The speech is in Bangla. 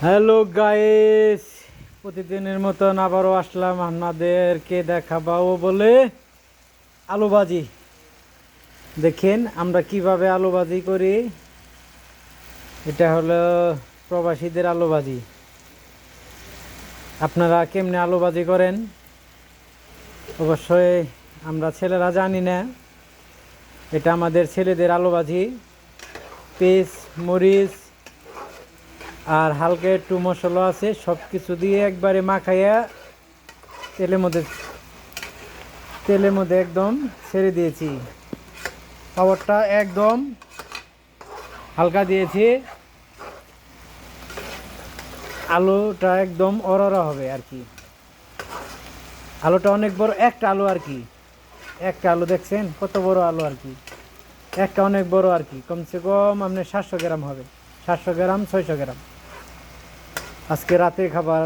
হ্যালো গাইস, প্রতিদিনের মতন আবারও আসলাম আপনাদেরকে দেখাবো বলে আলু ভাজি। দেখেন আমরা কিভাবে আলু ভাজি করি। এটা হলো প্রবাসীদের আলু ভাজি। আপনারা কেমনে আলু ভাজি করেন অবশ্যই আমরা ছেলেরা জানি না। এটা আমাদের ছেলেদের আলু ভাজি। পেঁয়াজ, মরিচ আর হালকা একটু মশলা আছে, সব কিছু দিয়ে একবারে মাখাইয়া তেলের মধ্যে একদম ছেড়ে দিয়েছি। পাউডারটা একদম হালকা দিয়েছি। আলুটা একদম অররা হবে আর কি। আলুটা অনেক বড় একটা আলু আর কি। একটা আলু দেখছেন কত বড় আলু আর কি। একটা অনেক বড় আর কি, কমসে কম আপনার 700 গ্রাম হবে। 700 গ্রাম 600 গ্রাম। আজকে রাতের খাবার